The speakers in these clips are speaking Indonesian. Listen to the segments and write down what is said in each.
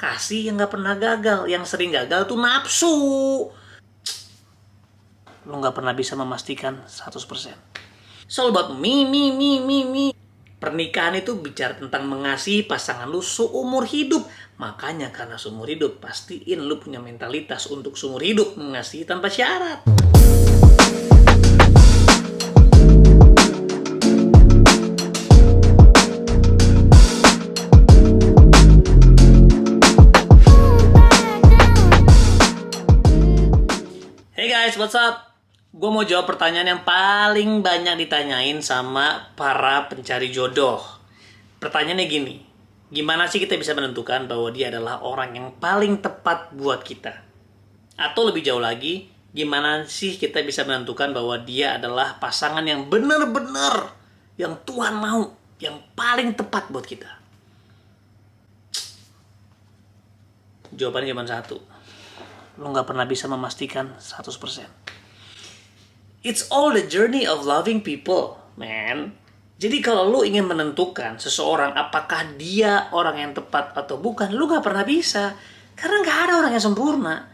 kasih yang gak pernah gagal. Yang sering gagal tuh nafsu. Lu gak pernah bisa memastikan 100%. It's all about me. Pernikahan itu bicara tentang mengasihi pasangan lu seumur hidup. Makanya karena seumur hidup, pastiin lu punya mentalitas untuk seumur hidup mengasihi tanpa syarat. Hey guys, what's up? Gue mau jawab pertanyaan yang paling banyak ditanyain sama para pencari jodoh. Pertanyaannya gini, gimana sih kita bisa menentukan bahwa dia adalah orang yang paling tepat buat kita? Atau lebih jauh lagi, gimana sih kita bisa menentukan bahwa dia adalah pasangan yang benar-benar, yang Tuhan mau, yang paling tepat buat kita? Jawabannya cuma satu. Lo gak pernah bisa memastikan 100%. It's all the journey of loving people, man. Jadi kalau lu ingin menentukan seseorang apakah dia orang yang tepat atau bukan, lu gak pernah bisa. Karena gak ada orang yang sempurna.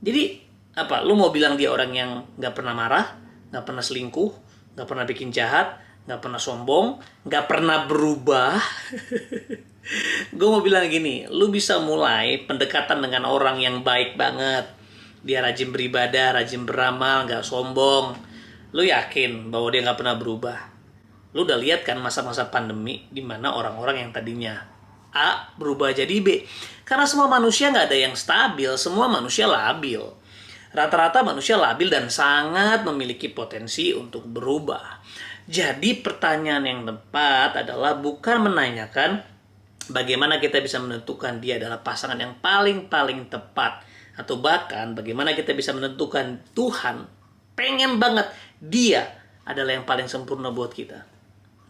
Jadi, apa? Lu mau bilang dia orang yang gak pernah marah, gak pernah selingkuh, gak pernah bikin jahat, gak pernah sombong, gak pernah berubah. Gue mau bilang gini, lu bisa mulai pendekatan dengan orang yang baik banget. Dia rajin beribadah, rajin beramal, gak sombong. Lu yakin bahwa dia gak pernah berubah? Lu udah lihat kan masa-masa pandemi di mana orang-orang yang tadinya A berubah jadi B. Karena semua manusia gak ada yang stabil, semua manusia labil. Rata-rata manusia labil dan sangat memiliki potensi untuk berubah. Jadi pertanyaan yang tepat adalah bukan menanyakan bagaimana kita bisa menentukan dia adalah pasangan yang paling tepat. Atau bahkan bagaimana kita bisa menentukan Tuhan pengen banget dia adalah yang paling sempurna buat kita.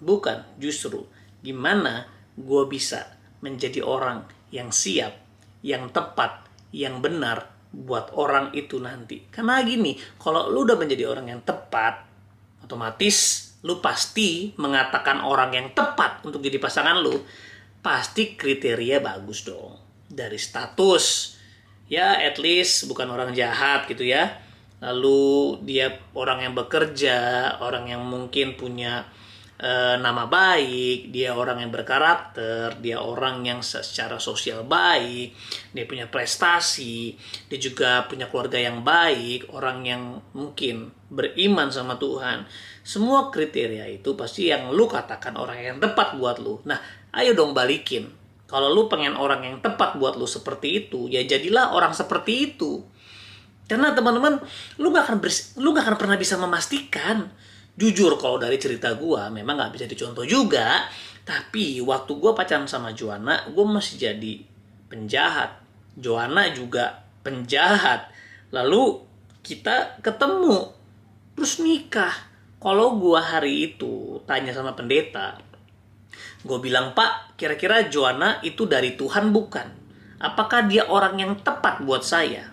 Bukan, justru gimana gue bisa menjadi orang yang siap, yang tepat, yang benar buat orang itu nanti. Karena gini, kalau lu udah menjadi orang yang tepat, otomatis lu pasti mengatakan orang yang tepat untuk jadi pasangan lu, pasti kriteria bagus dong. Dari status, ya at least bukan orang jahat gitu ya. Lalu dia orang yang bekerja, orang yang mungkin punya nama baik, dia orang yang berkarakter, dia orang yang secara sosial baik, dia punya prestasi, dia juga punya keluarga yang baik, orang yang mungkin beriman sama Tuhan. Semua kriteria itu pasti yang lu katakan orang yang tepat buat lu. Nah, ayo dong balikin. Kalau lu pengen orang yang tepat buat lu seperti itu, ya jadilah orang seperti itu. Karena teman-teman, lu gak akan pernah bisa memastikan. Jujur kalau dari cerita gue, memang gak bisa dicontoh juga. Tapi waktu gue pacaran sama Joanna, gue masih jadi penjahat. Joanna juga penjahat. Lalu kita ketemu, terus nikah. Kalau gue hari itu tanya sama pendeta, gue bilang, Pak, kira-kira Joanna itu dari Tuhan bukan? Apakah dia orang yang tepat buat saya?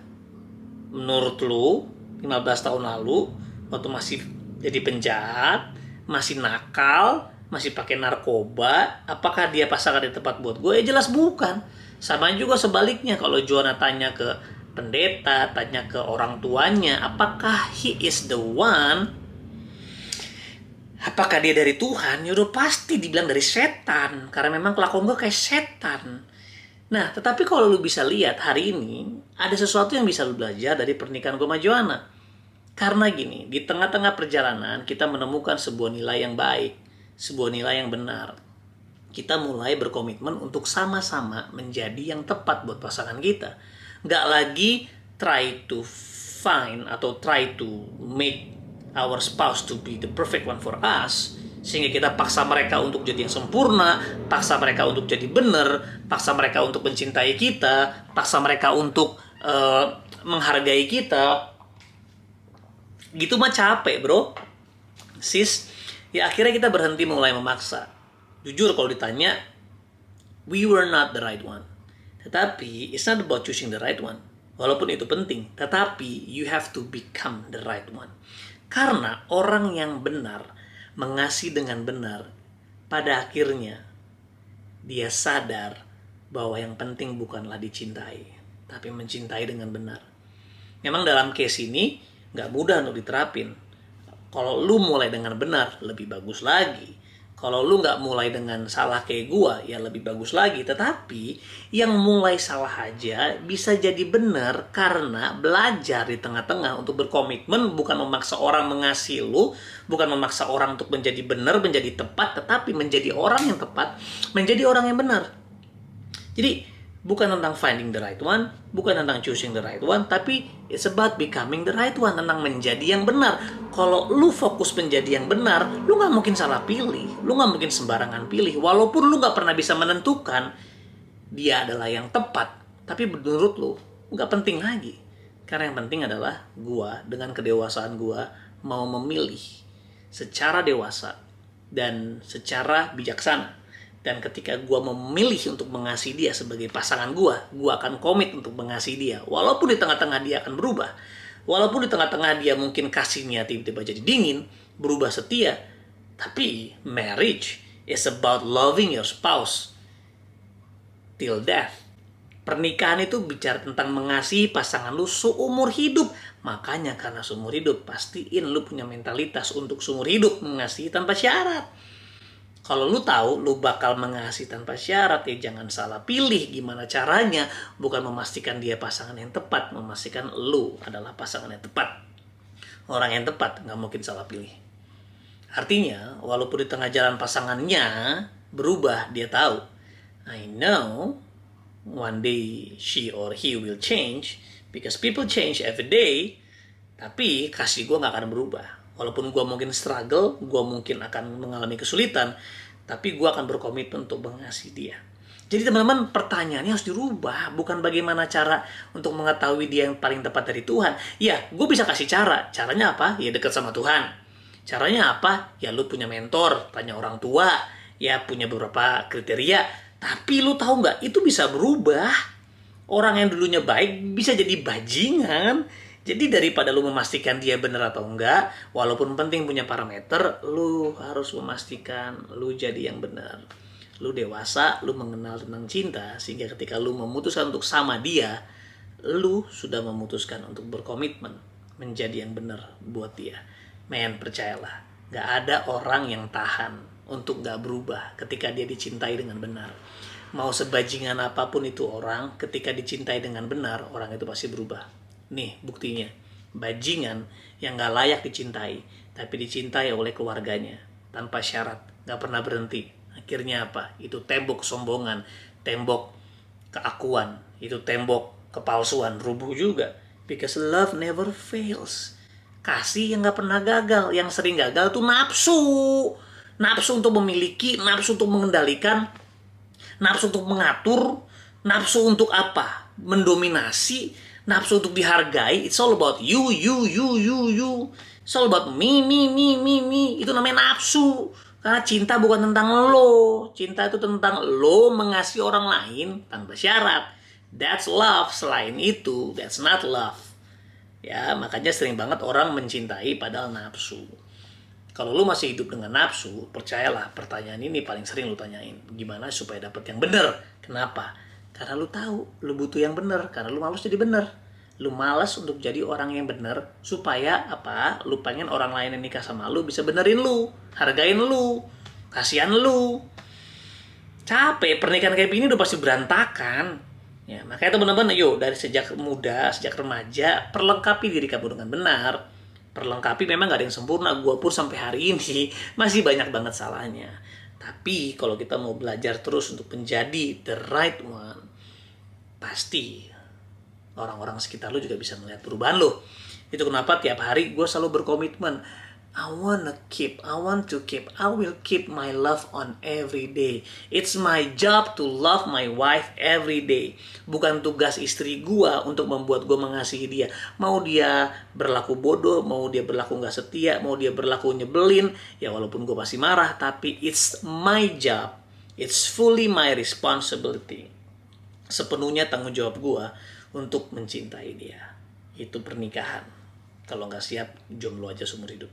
Menurut lu, 15 tahun lalu, waktu masih jadi penjahat, masih nakal, masih pakai narkoba, apakah dia pasangan yang tepat buat gue? Ya jelas bukan. Sama juga sebaliknya, kalau Joanna tanya ke pendeta, tanya ke orang tuanya, apakah he is the one? Apakah dia dari Tuhan? Ya udah pasti dibilang dari setan. Karena memang kelakuan gue kayak setan. Nah, tetapi kalau lu bisa lihat hari ini, ada sesuatu yang bisa lu belajar dari pernikahan gue sama Joanna. Karena gini, di tengah-tengah perjalanan kita menemukan sebuah nilai yang baik. Sebuah nilai yang benar. Kita mulai berkomitmen untuk sama-sama menjadi yang tepat buat pasangan kita. Nggak lagi try to find atau try to make our spouse to be the perfect one for us, sehingga kita paksa mereka untuk jadi yang sempurna, paksa mereka untuk jadi benar, paksa mereka untuk mencintai kita, paksa mereka untuk menghargai kita. Gitu mah capek, bro. Sis, ya akhirnya kita berhenti mulai memaksa. Jujur kalau ditanya, we were not the right one. Tetapi it's not about choosing the right one. Walaupun itu penting, tetapi you have to become the right one. Karena orang yang benar, mengasihi dengan benar, pada akhirnya dia sadar bahwa yang penting bukanlah dicintai, tapi mencintai dengan benar. Memang dalam case ini nggak mudah untuk diterapin. Kalau lu mulai dengan benar, lebih bagus lagi. Kalau lu nggak mulai dengan salah kayak gua, ya lebih bagus lagi. Tetapi yang mulai salah aja bisa jadi benar karena belajar di tengah-tengah untuk berkomitmen, bukan memaksa orang mengasihi lu, bukan memaksa orang untuk menjadi benar, menjadi tepat, tetapi menjadi orang yang tepat, menjadi orang yang benar. Jadi bukan tentang finding the right one, bukan tentang choosing the right one, tapi it's about becoming the right one, tentang menjadi yang benar. Kalau lu fokus menjadi yang benar, lu nggak mungkin salah pilih, lu nggak mungkin sembarangan pilih. Walaupun lu nggak pernah bisa menentukan dia adalah yang tepat, tapi menurut lu nggak penting lagi. Karena yang penting adalah gua dengan kedewasaan gua mau memilih secara dewasa dan secara bijaksana. Dan ketika gue memilih untuk mengasihi dia sebagai pasangan gue akan komit untuk mengasihi dia. Walaupun di tengah-tengah dia akan berubah. Walaupun di tengah-tengah dia mungkin kasihnya tiba-tiba jadi dingin, berubah setia. Tapi marriage is about loving your spouse till death. Pernikahan itu bicara tentang mengasihi pasangan lu seumur hidup. Makanya karena seumur hidup, pastiin lu punya mentalitas untuk seumur hidup mengasihi tanpa syarat. Kalau lu tahu lu bakal mengasihi tanpa syarat, ya jangan salah pilih gimana caranya. Bukan memastikan dia pasangan yang tepat, memastikan lu adalah pasangan yang tepat. Orang yang tepat nggak mungkin salah pilih. Artinya, walaupun di tengah jalan pasangannya berubah, dia tahu, I know one day she or he will change, because people change every day, tapi kasih gue gak akan berubah. Walaupun gue mungkin struggle, gue mungkin akan mengalami kesulitan, tapi gue akan berkomitmen untuk mengasihi dia. Jadi teman-teman, pertanyaannya harus dirubah. Bukan bagaimana cara untuk mengetahui dia yang paling tepat dari Tuhan. Ya, gue bisa kasih cara. Caranya apa? Ya dekat sama Tuhan. Caranya apa? Ya lu punya mentor, tanya orang tua, ya punya beberapa kriteria. Tapi lu tahu nggak? Itu bisa berubah. Orang yang dulunya baik bisa jadi bajingan. Jadi daripada lu memastikan dia benar atau enggak, walaupun penting punya parameter, lu harus memastikan lu jadi yang benar. Lu dewasa, lu mengenal tentang cinta, sehingga ketika lu memutuskan untuk sama dia, lu sudah memutuskan untuk berkomitmen menjadi yang benar buat dia. Men, percayalah, gak ada orang yang tahan untuk gak berubah ketika dia dicintai dengan benar. Mau sebajingan apapun itu orang, ketika dicintai dengan benar, orang itu pasti berubah. Nih buktinya, bajingan yang gak layak dicintai, tapi dicintai oleh keluarganya, tanpa syarat, gak pernah berhenti. Akhirnya apa? Itu tembok kesombongan, tembok keakuan, itu tembok kepalsuan, rubuh juga. Because love never fails. Kasih yang gak pernah gagal, yang sering gagal tuh nafsu. Nafsu untuk memiliki, nafsu untuk mengendalikan, nafsu untuk mengatur, nafsu untuk apa? Mendominasi, nafsu untuk dihargai. It's all about you. It's all about me. Itu namanya nafsu. Karena cinta bukan tentang lo. Cinta itu tentang lo mengasihi orang lain tanpa syarat. That's love. Selain itu, that's not love. Ya, makanya sering banget orang mencintai padahal nafsu. Kalau lu masih hidup dengan nafsu, percayalah pertanyaan ini paling sering lu tanyain. Gimana supaya dapet yang benar? Kenapa? Karena lu tahu, lu butuh yang benar. Karena lu malas jadi benar. Lu malas untuk jadi orang yang benar. Supaya apa? Lu pengen orang lain yang nikah sama lu bisa benerin lu. Hargain lu. Kasihan lu. Capek, pernikahan kayak gini udah pasti berantakan. Ya, makanya teman-teman, yuk dari sejak muda, sejak remaja, perlengkapi diri kamu dengan benar. Perlengkapi, memang gak ada yang sempurna. Gua pun sampai hari ini masih banyak banget salahnya. Tapi kalau kita mau belajar terus untuk menjadi the right one, pasti orang-orang sekitar lu juga bisa melihat perubahan lu. Itu kenapa tiap hari gue selalu berkomitmen. I will keep my love on every day. It's my job to love my wife every day. Bukan tugas istri gue untuk membuat gue mengasihi dia. Mau dia berlaku bodoh, mau dia berlaku gak setia, mau dia berlaku nyebelin, ya walaupun gue pasti marah, tapi it's my job. It's fully my responsibility. Sepenuhnya tanggung jawab gue untuk mencintai dia. Itu pernikahan. Kalau nggak siap, jomblo aja seumur hidup.